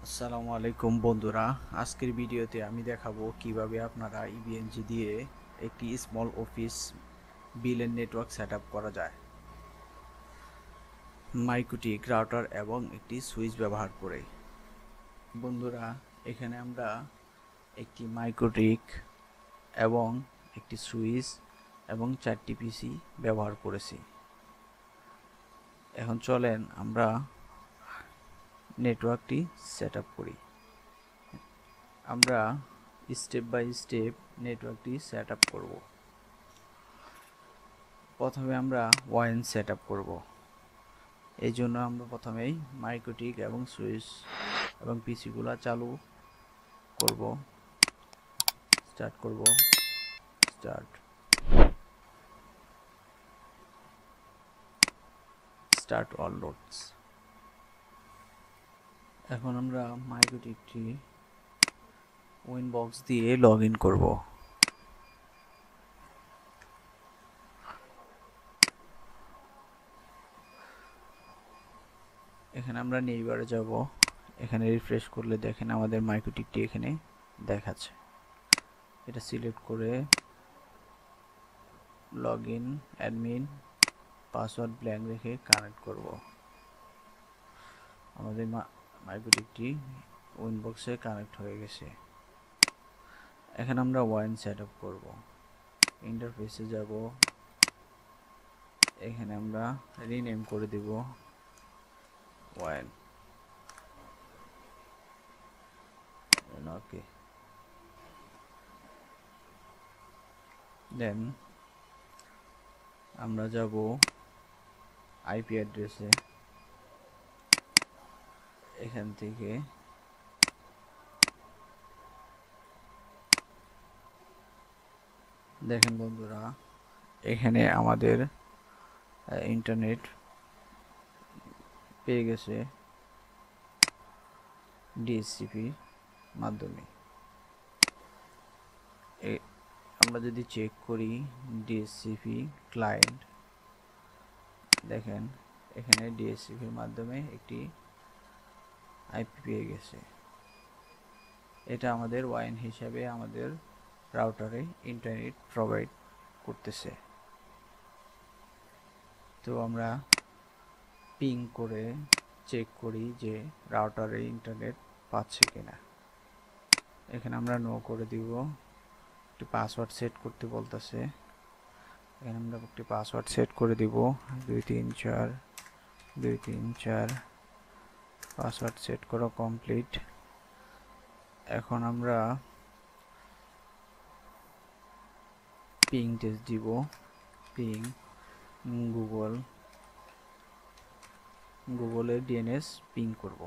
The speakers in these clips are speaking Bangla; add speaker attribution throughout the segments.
Speaker 1: আসসালামু আলাইকুম বন্ধুরা, আজকের ভিডিওতে আমি দেখাবো কিভাবে আপনারা ইভিএনজি দিয়ে একটি স্মল অফিস বিলের নেটওয়ার্ক সেটআপ করা যায় মাইক্রোটিক রাউটার এবং একটি সুইচ ব্যবহার করে। বন্ধুরা, এখানে আমরা একটি মাইক্রোটিক এবং একটি সুইচ এবং 4টি পিসি ব্যবহার করেছি। এখন চলেন আমরা নেটওয়ার্কটি সেটআপ করি। আমরা স্টেপ বাই স্টেপ নেটওয়ার্কটি সেটআপ করব। প্রথমে আমরা ওয়্যান সেটআপ করব। এই জন্য আমরা প্রথমেই মাইক্রোটিক এবং সুইচ এবং পিসিগুলা চালু করব। Start all loads. এখন আমরা মাইক্রোটিকটি উইনবক্স দিয়ে লগ ইন করব। এখানে আমরা নেইবারে যাব। এখানে রিফ্রেশ করলে দেখেন আমাদের মাইক্রোটিকটি এখানে দেখাচ্ছে। এটা সিলেক্ট করে log in admin password blank রেখে কানেক্ট করব। আমাদের মাইক্রোটিকটি উইনবক্সে কানেক্ট হয়ে গেছে। এখন আমরা ওয়্যান সেটআপ করব। ইন্টারফেসে যাব। এখানে আমরা রিনেম করে দেব ওয়্যান। ওকে, দেন আমরা যাব আইপি অ্যাড্রেসে। এখান থেকে দেখেন বন্ধুরা, এখানে আমাদের ইন্টারনেট পেয়ে গেছে ডিএসসিপি মাধ্যমে। আমরা যদি চেক করি ডিএসসিপি ক্লায়েন্ট, দেখেন এখানে ডিএসসিপির মাধ্যমে একটি আইপি পেয়ে গেছে। এটা আমাদের ওয়্যান হিসাবে আমাদের রাউটারে ইন্টারনেট প্রোভাইড করতেছে। তো আমরা পিং করে চেক করি যে রাউটারে ইন্টারনেট পাচ্ছে কিনা। এখানে আমরা নো করে দিব। একটি পাসওয়ার্ড সেট করতে বলতেছে। এখানে আমরা একটি পাসওয়ার্ড সেট করে দিব 234 পাসওয়ার্ড সেট করা কমপ্লিট। এখন আমরা পিং টেস্ট দিব। পিং গুগলের ডিএনএস পিং করব।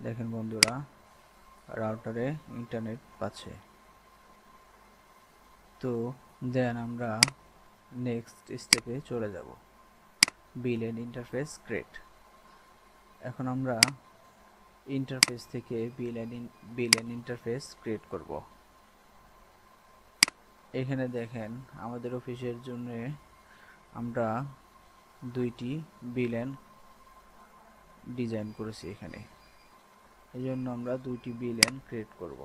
Speaker 1: দেখেন বন্ধুরা, রাউটারে ইন্টারনেট পাচ্ছে। তো দেন আমরা নেক্সট স্টেপে চলে যাব, বিলেন ইন্টারফেস ক্রিয়েট। এখন আমরা ইন্টারফেস থেকে বিলেন ইন্টারফেস ক্রিয়েট করব। এখানে দেখেন আমাদের অফিসের জন্য আমরা দুইটি বিলেন ডিজাইন করেছি। এখানে এই জন্য আমরা দুইটি বিলেন ক্রিয়েট করব।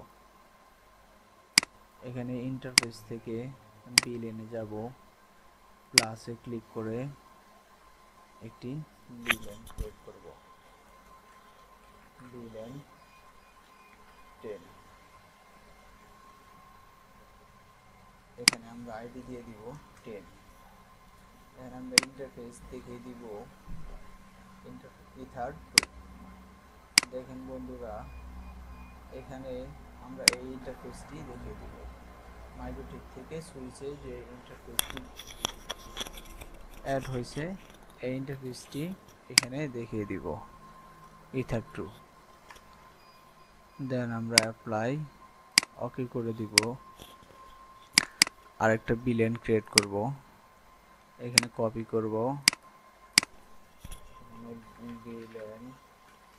Speaker 1: এখানে ইন্টারফেস থেকে বিলেনে যাব, প্লাসে ক্লিক করে একটি বিলেন ক্রিয়েট করব, বিলেন 10। এখানে আমরা আইডি দিয়ে দিব 10। এখানে আমরা ইন্টারফেস থেকে দিব ইথার 2। দেখেন বন্ধুরা, এখানে আমরা এই ইন্টারফেসটি দেখিয়ে দিব। মাইক্রোটিক থেকে সুইচে যে ইন্টারফেসটি অ্যাড হয়েছে, এই ইন্টারফেসটি এখানে দেখিয়ে দিব ইথার 2। দেন আমরা অ্যাপ্লাই ওকে করে দিব। আরেকটা বিলেন ক্রিয়েট করব। এখানে কপি করব বিলেন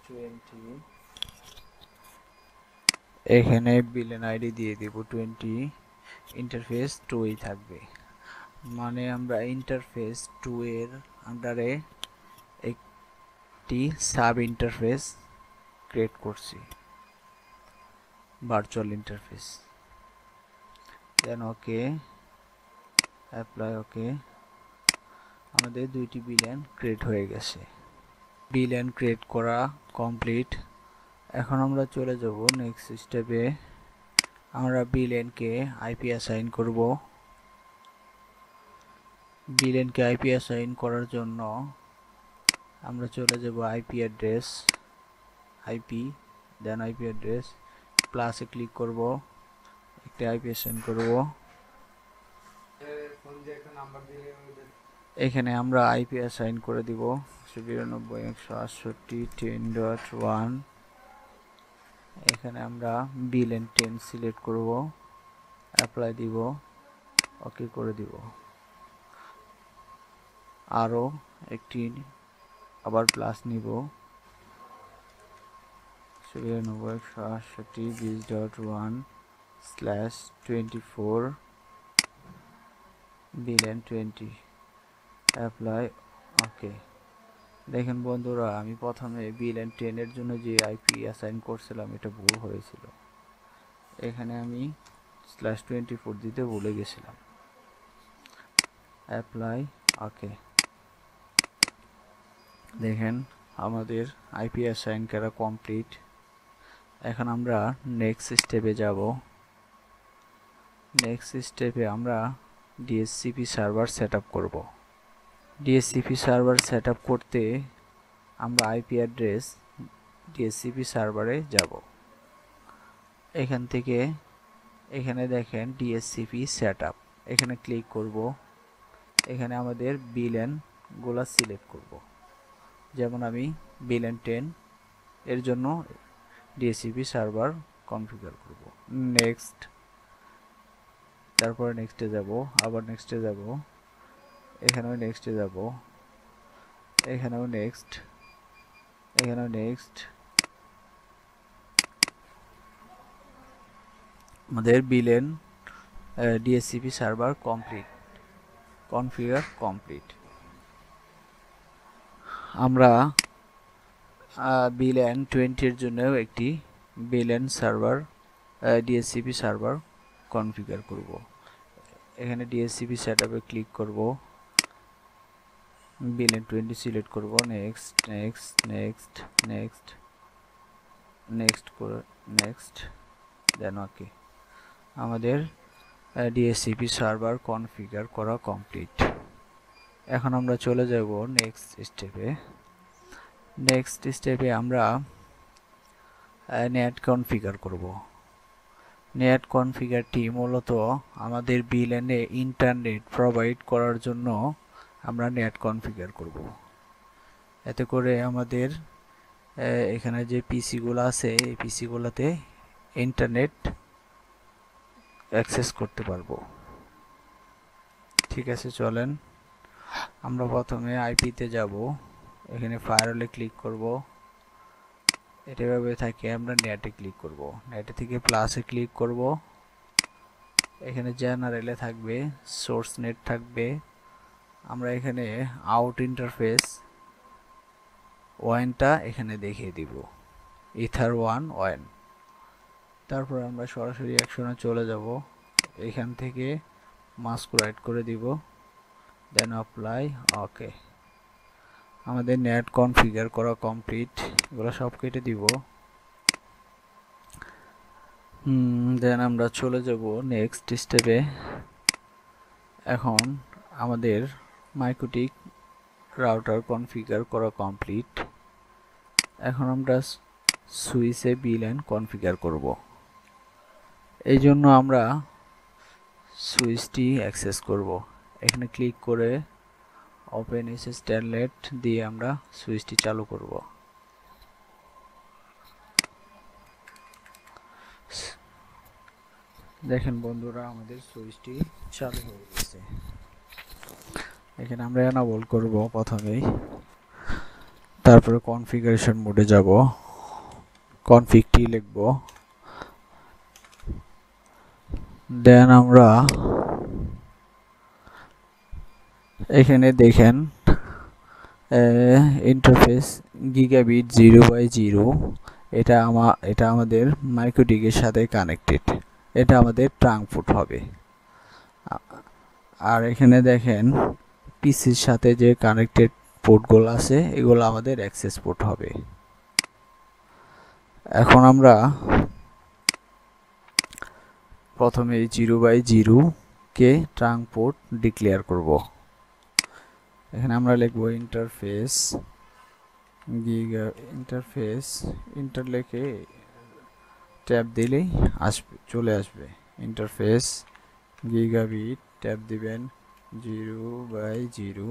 Speaker 1: 20। এখানে বিলেন আইডি দিয়ে দিব 20। ইন্টারফেস 2ই থাকবে, মানে আমরা ইন্টারফেস 2 এর আন্ডারে একটি সাব ইন্টারফেস ক্রিয়েট করছি ভার্চুয়াল ইন্টারফেস। দেন ওকে, অ্যাপ্লাই ওকে। আমাদের দুইটি বিলিয়ন ক্রিয়েট হয়ে গেছে। বিলিয়ন ক্রিয়েট করা কমপ্লিট। এখন আমরা চলে যাব নেক্সট স্টেপে। আমরা বিলিয়নকে আইপি অ্যাসাইন করব। বিলিয়নকে আইপি অ্যাসাইন করার জন্য আমরা চলে যাব আইপি অ্যাড্রেস, আইপি, দেন আইপি অ্যাড্রেস, প্লাসে ক্লিক করব, একটা আইপি অ্যাসাইন করব। এখানে আমরা আইপি অ্যাসাইন করে দিব 192.168.10.1। এখানে আমরা বিলিয়ন 10 সিলেক্ট করব, অ্যাপ্লাই দিব, ওকে করে দিব। আরও একটি আবার প্লাস নিব 192.168.20.1/24 বিলিয়ন 20, অ্যাপ্লাই ওকে। দেখেন বন্ধুরা, আমি প্রথমে বিলিয়ন 10 এর জন্য যে আইপি অ্যাসাইন করছিলাম এটা ভুল হয়েছিল। এখানে আমি /24 দিতে ভুলে গেছিলাম। Apply okay. দেখেন আমাদের আইপি অ্যাসাইন করা কমপ্লিট। এখন আমরা নেক্সট স্টেপে যাব। নেক্সট স্টেপে আমরা ডিএসসিপি সার্ভার সেটআপ করব। ডিএসসিপি সার্ভার সেটআপ করতে আমরা আইপি অ্যাড্রেস ডিএসসিপি সার্ভারে যাব। এখান থেকে এখানে দেখেন ডিএসসিপি সেটআপ, এখানে ক্লিক করব। এখানে আমাদের বিলিয়ন গুলা সিলেক্ট করব। যেমন আমি বিলিয়ন 10 এর জন্য ডিএসসিপি সার্ভার কনফিগার করব। নেক্সট, তারপরে নেক্সটে যাব, আবার নেক্সটে যাব, এখানেও নেক্সটে যাব, এখানেও নেক্সট, এখানেও নেক্সট। আমাদের billion DSCP server complete, configure complete. আমরা বিলিয়ন 20 এর জন্য একটি billion server DSCP server configure করব। এখানে ডিএসসিপি সেটআপে ক্লিক করব, বিলিয়ন 20 সিলেক্ট করব, next next next next next করে নেক্সট, দেন ওকে। আমাদের ডিএসসিপি সার্ভার কনফিগার করা কমপ্লিট। এখন আমরা চলে যাব নেক্সট স্টেপে। নেক্সট স্টেপে আমরা নেট কনফিগার করব। নেট কনফিগারটি মূলত আমাদের বিলিয়নে ইন্টারনেট প্রোভাইড করার জন্য আমরা নেট কনফিগার করব। এতে করে আমাদের এখানে যে পিসিগুলো আছে এই পিসিগুলোতে ইন্টারনেট অ্যাক্সেস করতে পারবো। ঠিক আছে, চলেন আমরা প্রথমে আইপিতে যাব। এখানে ফায়ারওয়ালে ক্লিক করব, এটা এভাবে থাকে। আমরা নেটে ক্লিক করব, নেটে থেকে প্লাসে ক্লিক করব। এখানে জেনারেলে থাকবে, সোর্স নেট থাকবে। আমরা এখানে আউট ইন্টারফেস ওয়ানটা এখানে দেখিয়ে দিব, ইথার 1 ওয়ান। তারপর আমরা সরাসরি অ্যাকশনে চলে যাব। এখান থেকে মাস্ক রাইট করে দিব, দেন অ্যাপ্লাই ওকে। আমাদের নেট কনফিগার করা কমপ্লিট। এগুলো সব কেটে দিব। দেন আমরা চলে যাব নেক্সট স্টেপে। এখন আমাদের মাইক্রোটিক রাউটার কনফিগার করা কমপ্লিট। এখন আমরা সুইচে বিলিয়ন কনফিগার করব। এই জন্য আমরা সুইচটি অ্যাক্সেস করব। এখানে ক্লিক করে ওপেন এসএস টেলনেট দিয়ে আমরা সুইচটি চালু করব। দেখেন বন্ধুরা, আমাদের সুইচটি চালু হয়ে গেছে। এখানে আমরা এনাবল করব প্রথমেই, তারপরে কনফিগারেশন মোডে যাব, কনফিগটি লিখব। দেন আমরা এখানে দেখেন ইন্টারফেস গিগাবিট 0/0 এটা আমাদের মাইক্রোটিকের সাথে কানেক্টেড, এটা আমাদের ট্রাঙ্ক পোর্ট হবে। আর এখানে দেখেন পিসির সাথে যে কানেক্টেড পোর্টগুলো আছে এগুলো আমাদের অ্যাক্সেস পোর্ট হবে। এখন আমরা প্রথমে 0/0 কে ট্রাঙ্ক পোর্ট ডিক্লেয়ার করব। এখানে আমরা লিখব ইন্টারফেস ইন্টার লিখে ট্যাব দিলেই চলে আসবে। ইন্টারফেস গিগাবিট ট্যাব দিবেন 0/0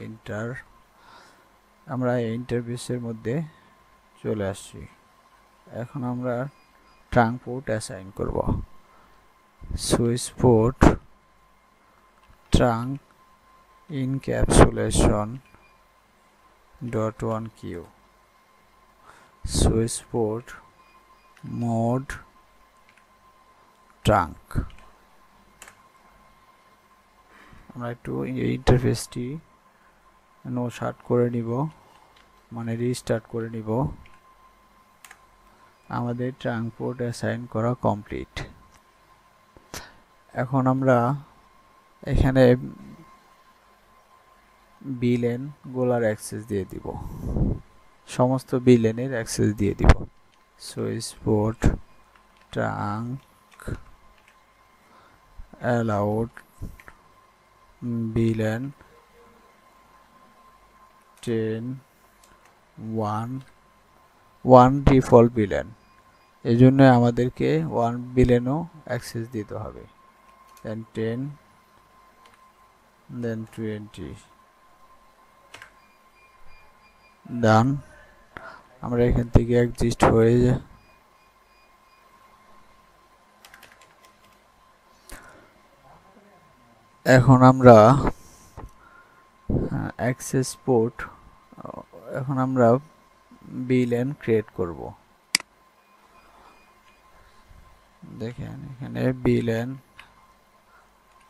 Speaker 1: এন্টার। আমরা এই ইন্টারফেসের মধ্যে চলে আসছি। এখন আমরা ট্রাঙ্ক পোর্ট অ্যাসাইন করব। Switch port trunk encapsulation .1q switch port mode trunk. আমরা একটু এই ইন্টারফেসটি নো শার্ট করে নিব, মানে রিস্টার্ট করে নিব। আমাদের ট্রাঙ্ক পোর্ট অ্যাসাইন করা কমপ্লিট। এখন আমরা এখানে বিলেন গোলার অ্যাক্সেস দিয়ে দিব, সমস্ত বিলেনের অ্যাক্সেস দিয়ে দিব। Switch port trunk allowed villain 10 1 default villain, এই জন্য আমাদেরকে 1 বিলেনও অ্যাক্সেস দিতে হবে। দেন 10 দেন 20 ডান। আমরা এখান থেকে এক্সিস্ট হয়ে যায়। এখন আমরা অ্যাক্সেস পোর্ট, এখন আমরা বিলেন ক্রিয়েট করব। দেখেন এখানে বিলেন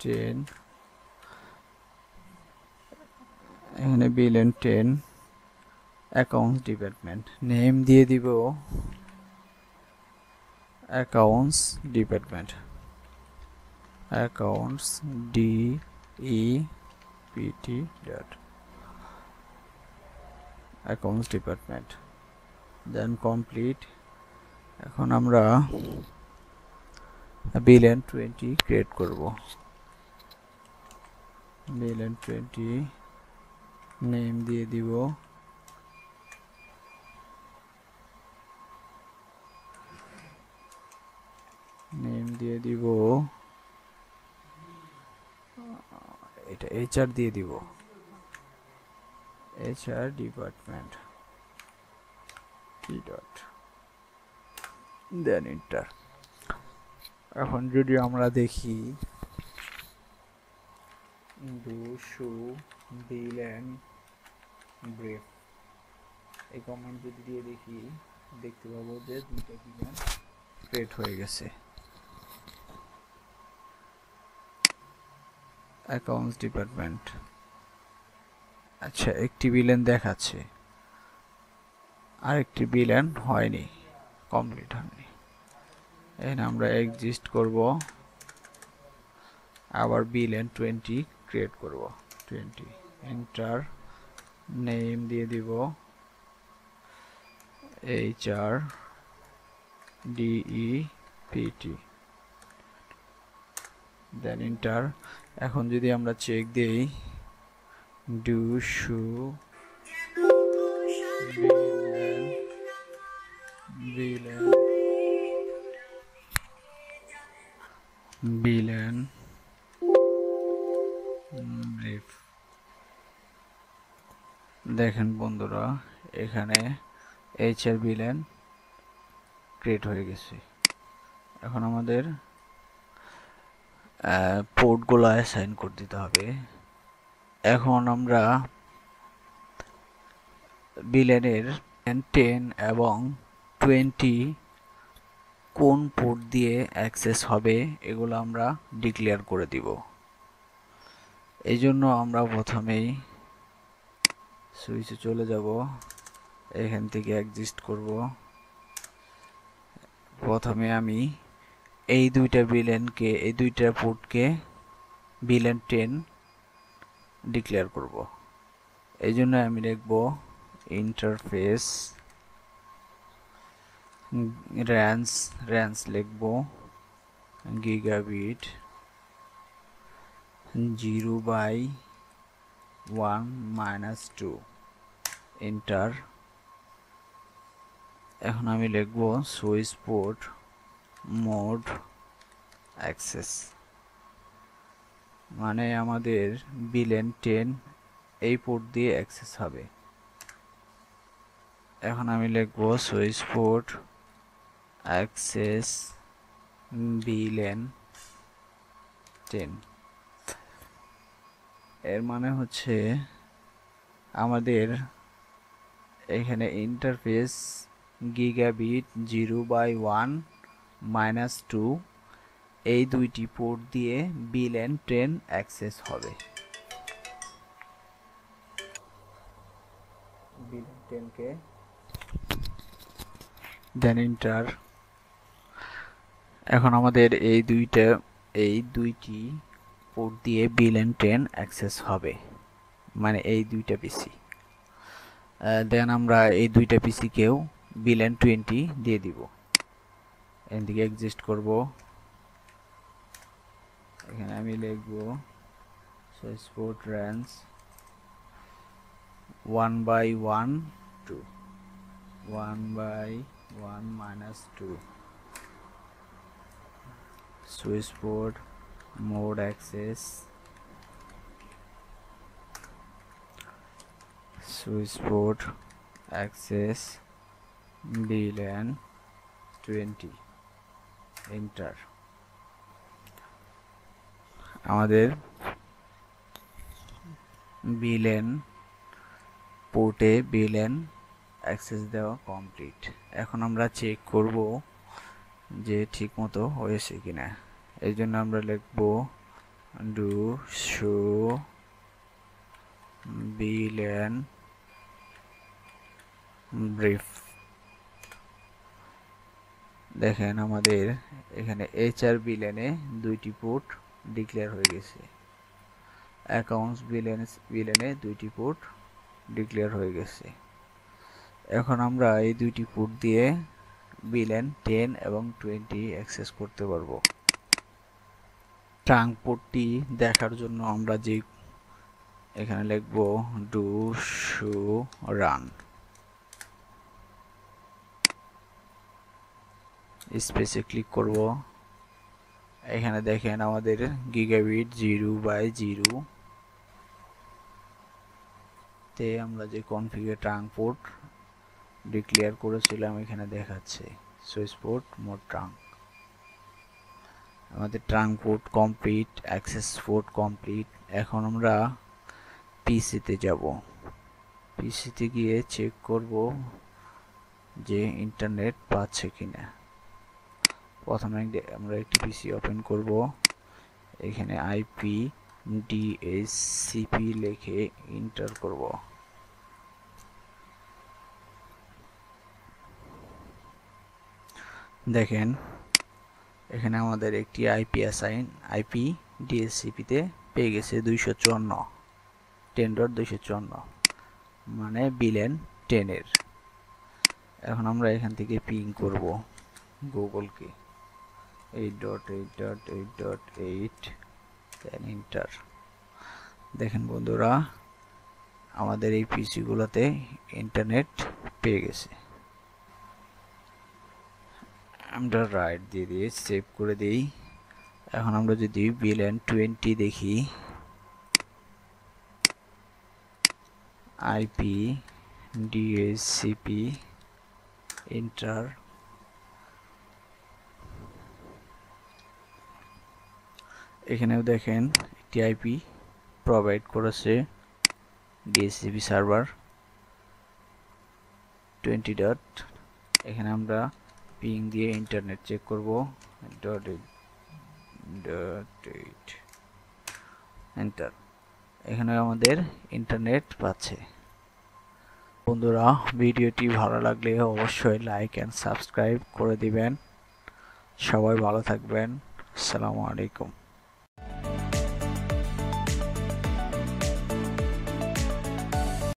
Speaker 1: 10, এখানে বিলেন 10 অ্যাকাউন্টস ডিপার্টমেন্ট, নেম দিয়ে দিব accounts department, accounts DEPT dot accounts department, then complete. এখন আমরা বিলেন 20 ক্রিয়েট করব। বিলেন 20 নেম দিয়ে দিব এটা HR দিয়ে দিব, HR ডিপার্টমেন্ট দেন এন্টার। এখন যদি আমরা দেখি বিলেন ব্রেফ, এই কমান্ড যদি দিয়ে দেখি দেখতে পাবো যে দুইটা বিলেন ক্রিয়েট হয়ে গেছে। অ্যাকাউন্টস ডিপার্টমেন্ট, আচ্ছা একটি বিলেন দেখাচ্ছে, আরেকটি বিলেন হয়নি, কমপ্লিট হয়নি। এখানে আমরা এক্সিস্ট করব, আবার বিলেন 20 ক্রিয়েট করব। 20 এন্টার, নেম দিয়ে দিব HR DEPT দেন এন্টার। এখন যদি আমরা চেক দেই ডু শু বিলেন ব্রিফ, দেখেন বন্ধুরা এখানে HR বিলেন ক্রিয়েট হয়ে গেছে। এখন আমাদের পোর্টগুলো অ্যাসাইন করে দিতে হবে। এখন আমরা বিলেনের 10 এবং 20 কোন পোর্ট দিয়ে অ্যাক্সেস হবে এগুলো আমরা ডিক্লেয়ার করে দিব। এই জন্য আমরা প্রথমেই সুইচে চলে যাব, এখান থেকে এক্সিস্ট করব, প্রথমে আমি এই দুইটা পোর্টকে VLAN 10 ডিক্লেয়ার করব। এই জন্য আমি লিখব ইন্টারফেস রেঞ্জ লিখব গিগাবিট 0/1-2 এন্টার। এখন আমি লিখব সুইচ পোর্ট মোড অ্যাক্সেস, মানে আমাদের VLAN 10 এই পোর্ট দিয়ে অ্যাক্সেস হবে। এখন আমি লিখব সুইচ পোর্ট অ্যাক্সেস VLAN 10। এর মানে হচ্ছে আমাদের এখানে ইন্টারফেস গিগাবিট 0/1-2 এই দুইটি পোর্ট দিয়ে VLAN 10 অ্যাক্সেস হবে। VLAN 10 কে দেন এন্টার। এখন আমাদের এই দুইটি পোর্ট দিয়ে VLAN 10 অ্যাক্সেস হবে, মানে এই দুইটা পিসি। দেন আমরা এই দুইটা পিসি কেও VLAN 20 দিয়ে দিব। এদিকে এক্সিস্ট করব। এখানে আমি লিখব switch port range 1/1-2 1/1-2 switch port mode access VLAN 20 enter. আমাদের VLAN পোর্টে VLAN অ্যাক্সেস দেওয়া কমপ্লিট। এখন আমরা চেক করব যে ঠিকমতো হয়েছে কিনা। এই জন্য আমরা লিখব ডু শো VLAN ব্রিফ। দেখেন আমাদের এখানে HR VLAN এ দুইটি পোর্ট ডিক্লেয়ার হয়ে গেছে, অ্যাকাউন্টস VLAN এ দুইটি পোর্ট ডিক্লেয়ার হয়ে গেছে। এখন আমরা এই দুইটি পোর্ট দিয়ে VLAN 10 এবং 20 অ্যাক্সেস করতে পারবো। ট্রাঙ্ক পোর্টটি দেখার জন্য আমরা যে এখানে লিখব ডু শো রান, স্পেসে ক্লিক করব। এখানে দেখেন আমাদের গিগাবিট 0/0 তে আমরা যে কনফিগার ট্রাঙ্ক পোর্ট ডিক্লেয়ার করেছিলাম এখানে দেখাচ্ছে সুইচ পোর্ট মোড ট্রাঙ্ক। আমাদের trunk port complete, access port complete. এখন আমরা পিসিতে যাব। পিসিতে গিয়ে চেক করব যে ইন্টারনেট পাচ্ছে কিনা। প্রথমে আমরা একটি পিসি ওপেন করব। এখানে আইপি ডিএসসিপি লিখে এন্টার করব। দেখেন এখানে আমাদের একটি আইপি ডিএসসিপি তে পেয়ে গেছে 254.10.254, মানে VLAN 10 এর। এখন আমরা এখান থেকে পিং করব গুগলকে 8.8.8.8 দেন এন্টার। দেখেন বন্ধুরা আমাদের এই পিসি গুলোতে ইন্টারনেট পেয়ে গেছে। আমরা রাইট দিয়ে সেভ করে দেই। এখন আমরা যদি VLAN 20 দেখি, আইপি ডিএসসিপি এন্টার। এখানেও দেখেন একটি আইপি প্রোভাইড করেছে ডিএসসিপি সার্ভার 20. এখানে আমরা পিং দিয়ে ইন্টারনেট চেক করব .8 এন্টার। এখানে আমাদের ইন্টারনেট পাচ্ছে। বন্ধুরা ভিডিওটি ভালো লাগলে অবশ্যই লাইক এন্ড সাবস্ক্রাইব করে দিবেন। সবাই ভালো থাকবেন। আসসালামু আলাইকুম।